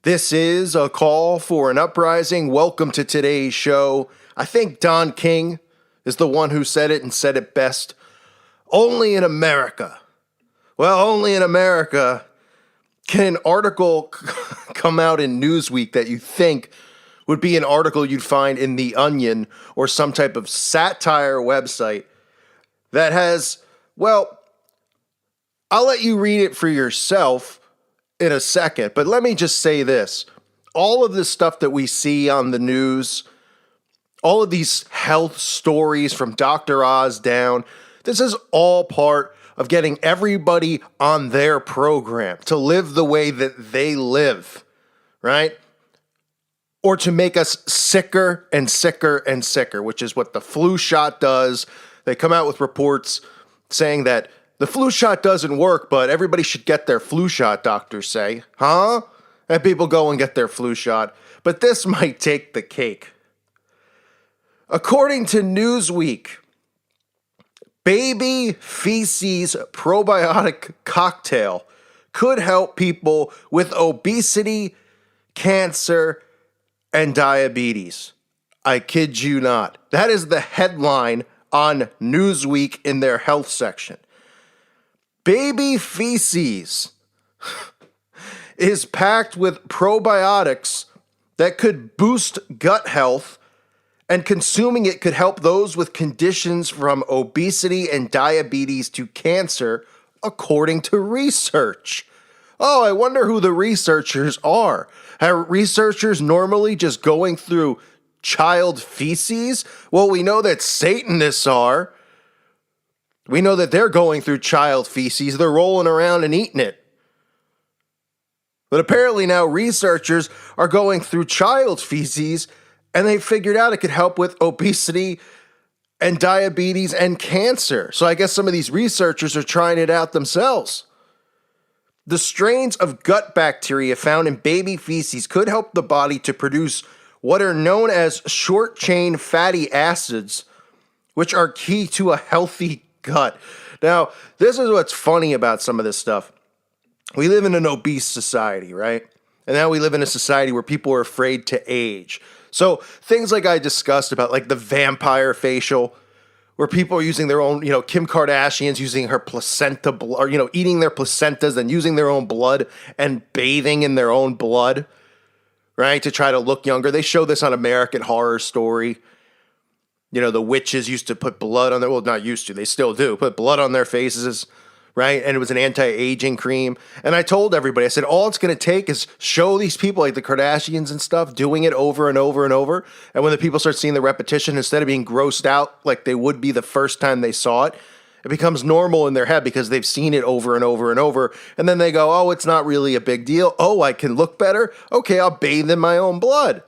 This is a call for an uprising. Welcome to today's show. I think Don King is the one who said it and said it best. Only in America. Well, only in America can an article come out in Newsweek that you think would be an article you'd find in The Onion or some type of satire website that has, well, I'll let you read it for yourself in a second, but let me just say this. All of this stuff that we see on the news, all of these health stories from Dr. Oz down, this is all part of getting everybody on their program to live the way that they live, right? Or to make us sicker and sicker and sicker, which is what the flu shot does. They come out with reports saying that the flu shot doesn't work, but everybody should get their flu shot, doctors say. Huh? And people go and get their flu shot. But this might take the cake. According to Newsweek, baby feces probiotic cocktail could help people with obesity, cancer, and diabetes. I kid you not. That is the headline on Newsweek in their health section. Baby feces is packed with probiotics that could boost gut health, and consuming it could help those with conditions from obesity and diabetes to cancer, according to research. Oh, I wonder who the researchers are. Are researchers normally just going through child feces? Well, we know that Satanists are. We know that they're going through child feces. They're rolling around and eating it. But apparently now researchers are going through child feces, and they figured out it could help with obesity and diabetes and cancer. So I guess some of these researchers are trying it out themselves. The strains of gut bacteria found in baby feces could help the body to produce what are known as short-chain fatty acids, which are key to a healthy gut. Now, this is what's funny about some of this stuff. We live in an obese society, right? And now we live in a society where people are afraid to age. So things like I discussed about like the vampire facial, where people are using their own, Kim Kardashian's using her placenta, or, eating their placentas and using their own blood and bathing in their own blood, right? To try to look younger. They show this on American Horror Story. The witches used to put blood on their, well, not used to, they still do, put blood on their faces, right? And it was an anti-aging cream. And I told everybody, I said, all it's going to take is show these people like the Kardashians and stuff doing it over and over and over. And when the people start seeing the repetition, instead of being grossed out like they would be the first time they saw it, it becomes normal in their head because they've seen it over and over and over. And then they go, oh, it's not really a big deal. Oh, I can look better. Okay, I'll bathe in my own blood.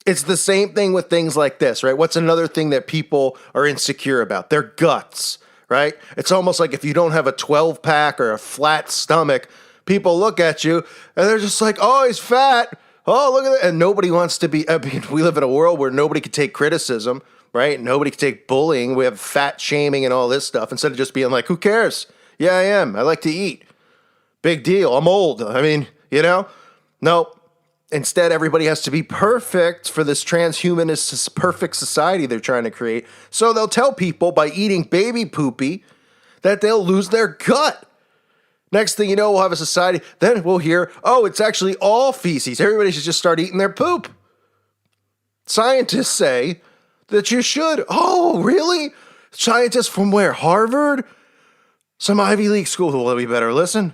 It's the same thing with things like this, right? What's another thing that people are insecure about? Their guts, right? It's almost like if you don't have a 12-pack or a flat stomach, people look at you and they're just like, oh, he's fat. Oh, look at that. And nobody wants to be, we live in a world where nobody can take criticism, right? Nobody can take bullying. We have fat shaming and all this stuff instead of just being like, who cares? Yeah, I am. I like to eat. Big deal. I'm old. No. Instead, everybody has to be perfect for this transhumanist perfect society they're trying to create. So they'll tell people by eating baby poopy that they'll lose their gut. Next thing you know, we'll have a society. Then we'll hear, oh, it's actually all feces. Everybody should just start eating their poop. Scientists say that you should. Oh, really? Scientists from where? Harvard? Some Ivy League school. Well, we better listen.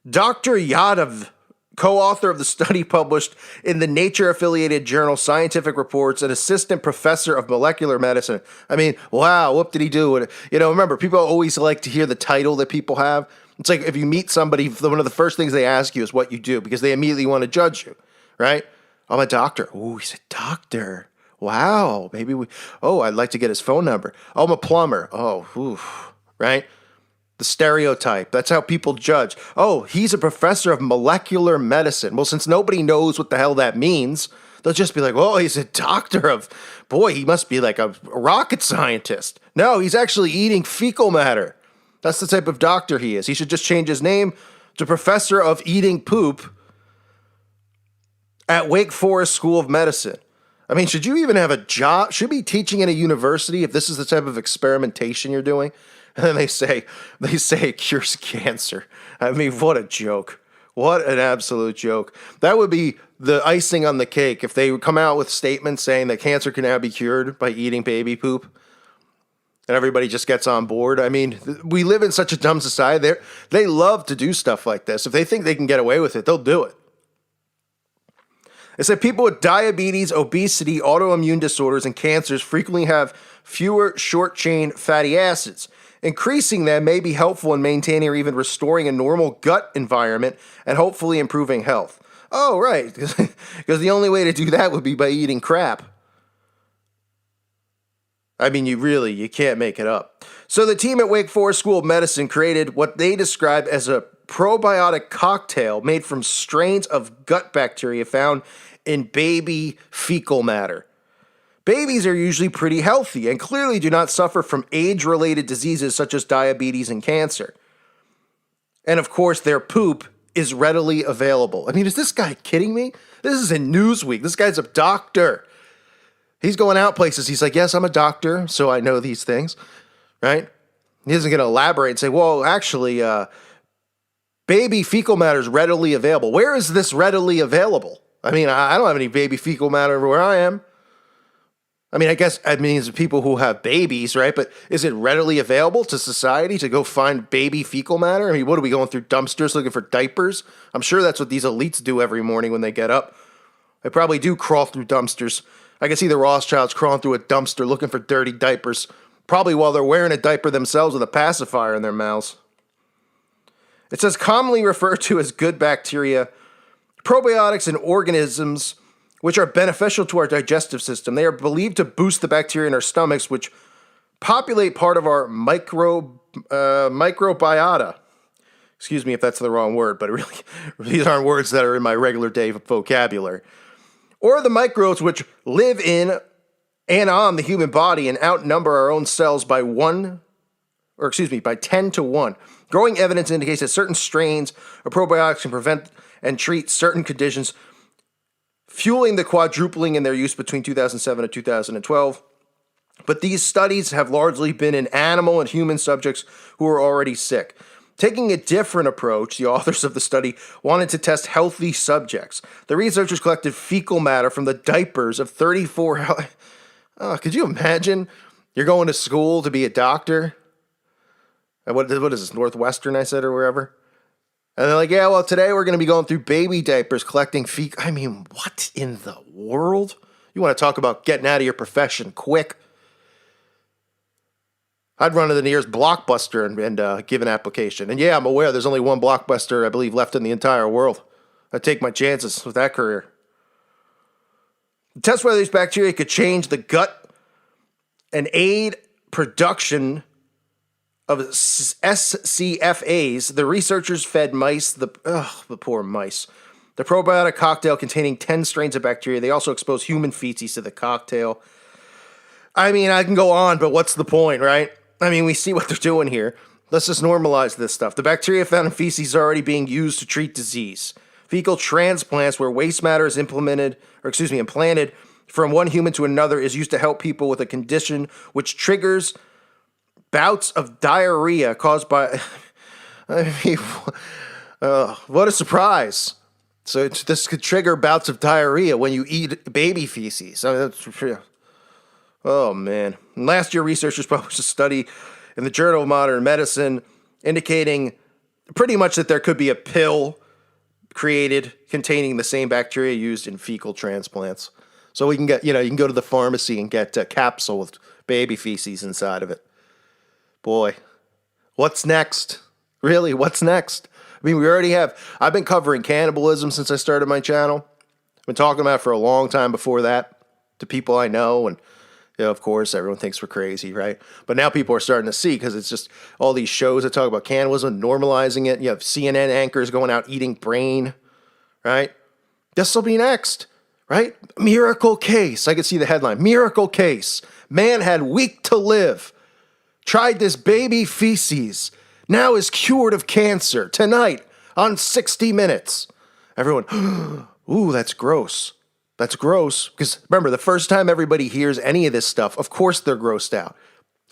Dr. Yadav, co-author of the study published in the Nature-affiliated journal Scientific Reports, an assistant professor of molecular medicine. I mean, wow, what did he do? Remember, people always like to hear the title that people have. It's like if you meet somebody, one of the first things they ask you is what you do because they immediately want to judge you, right? I'm a doctor. Oh, he's a doctor. Wow, I'd like to get his phone number. Oh, I'm a plumber. Oh, right? The stereotype. That's how people judge. Oh, he's a professor of molecular medicine. Well, since nobody knows what the hell that means, they'll just be like, oh, he's a doctor of, boy, he must be like a rocket scientist. No, he's actually eating fecal matter. That's the type of doctor he is. He should just change his name to professor of eating poop at Wake Forest School of Medicine. I mean, should you even have a job? Should you be teaching in a university if this is the type of experimentation you're doing? And then they say it cures cancer. I mean, what a joke. What an absolute joke. That would be the icing on the cake if they would come out with statements saying that cancer can now be cured by eating baby poop. And everybody just gets on board. I mean, we live in such a dumb society. They love to do stuff like this. If they think they can get away with it, they'll do it. It said people with diabetes, obesity, autoimmune disorders, and cancers frequently have fewer short-chain fatty acids. Increasing them may be helpful in maintaining or even restoring a normal gut environment and hopefully improving health. Oh, right, because the only way to do that would be by eating crap. I mean, you can't make it up. So the team at Wake Forest School of Medicine created what they described as a probiotic cocktail made from strains of gut bacteria found in baby fecal matter. Babies are usually pretty healthy and clearly do not suffer from age-related diseases such as diabetes and cancer. And of course, their poop is readily available. I mean, is this guy kidding me? This is in Newsweek. This guy's a doctor. He's going out places. He's like, yes, I'm a doctor, so I know these things, right? He isn't going to elaborate and say, well, actually, baby fecal matter is readily available. Where is this readily available? I mean, I don't have any baby fecal matter where I am. I mean, I guess it means people who have babies, right? But is it readily available to society to go find baby fecal matter? I mean, what are we going through dumpsters looking for diapers? I'm sure that's what these elites do every morning when they get up. They probably do crawl through dumpsters. I can see the Rothschilds crawling through a dumpster looking for dirty diapers, probably while they're wearing a diaper themselves with a pacifier in their mouths. It says commonly referred to as good bacteria, probiotics and organisms which are beneficial to our digestive system. They are believed to boost the bacteria in our stomachs, which populate part of our microbiota. Excuse me if that's the wrong word, but really, these aren't words that are in my regular day vocabulary. Or the microbes which live in and on the human body and outnumber our own cells by 10 to 1. Growing evidence indicates that certain strains of probiotics can prevent and treat certain conditions, fueling the quadrupling in their use between 2007 and 2012. But these studies have largely been in animal and human subjects who are already sick. Taking a different approach, the authors of the study wanted to test healthy subjects. The researchers collected fecal matter from the diapers of 34... could you imagine? You're going to school to be a doctor? What is this, Northwestern, I said, or wherever? And they're like, yeah, well, today we're going to be going through baby diapers, collecting fecal... I mean, what in the world? You want to talk about getting out of your profession quick? I'd run to the nearest Blockbuster and give an application. And yeah, I'm aware there's only one Blockbuster, I believe, left in the entire world. I'd take my chances with that career. Test whether these bacteria could change the gut and aid production of SCFAs. The researchers fed mice, the poor mice, the probiotic cocktail containing 10 strains of bacteria. They also exposed human feces to the cocktail. I mean, I can go on, but what's the point, right? I mean, we see what they're doing here. Let's just normalize this stuff. The bacteria found in feces are already being used to treat disease. Fecal transplants, where waste matter is implanted from one human to another, is used to help people with a condition which triggers bouts of diarrhea caused by... I mean, what a surprise. So this could trigger bouts of diarrhea when you eat baby feces. I mean, oh, man. And last year, researchers published a study in the Journal of Modern Medicine indicating pretty much that there could be a pill created containing the same bacteria used in fecal transplants. So we can get, you can go to the pharmacy and get a capsule with baby feces inside of it. Boy, what's next? Really, what's next? I mean, I've been covering cannibalism since I started my channel. I've been talking about it for a long time before that to people I know, and of course, everyone thinks we're crazy, right? But now people are starting to see, because it's just all these shows that talk about cannibalism, normalizing it. You have CNN anchors going out eating brain, right? This will be next, right? Miracle case. I could see the headline. Miracle case. Man had week to live. Tried this baby feces. Now is cured of cancer. Tonight on 60 Minutes. Everyone, ooh, that's gross. That's gross. Because remember, the first time everybody hears any of this stuff, of course they're grossed out.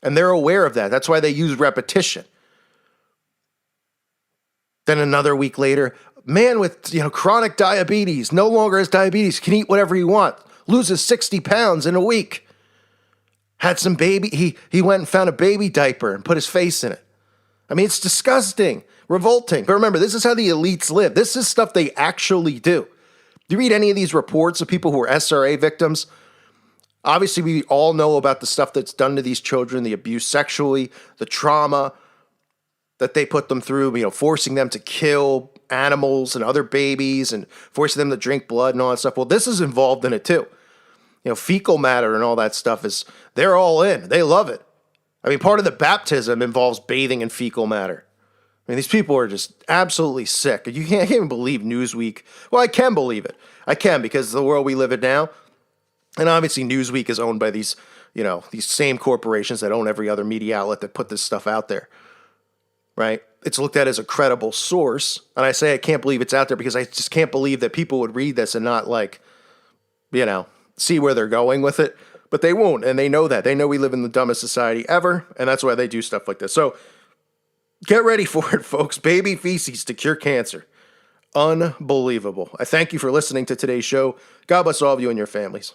And they're aware of that. That's why they use repetition. Then another week later, man with chronic diabetes, no longer has diabetes, can eat whatever he wants, loses 60 pounds in a week. Had some baby, he went and found a baby diaper and put his face in it. I mean, it's disgusting, revolting. But remember, this is how the elites live. This is stuff they actually do. Do you read any of these reports of people who are SRA victims? Obviously, we all know about the stuff that's done to these children, the abuse sexually, the trauma that they put them through, forcing them to kill animals and other babies and forcing them to drink blood and all that stuff. Well, this is involved in it too. Fecal matter and all that stuff they're all in. They love it. I mean, part of the baptism involves bathing in fecal matter. I mean, these people are just absolutely sick. I can't even believe Newsweek. Well, I can believe it. I can, because of the world we live in now. And obviously Newsweek is owned by these same corporations that own every other media outlet that put this stuff out there. Right? It's looked at as a credible source. And I say I can't believe it's out there because I just can't believe that people would read this and not see where they're going with it. But they won't, and they know that. They know we live in the dumbest society ever, and that's why they do stuff like this. So get ready for it, folks. Baby feces to cure cancer. Unbelievable. I thank you for listening to today's show. God bless all of you and your families.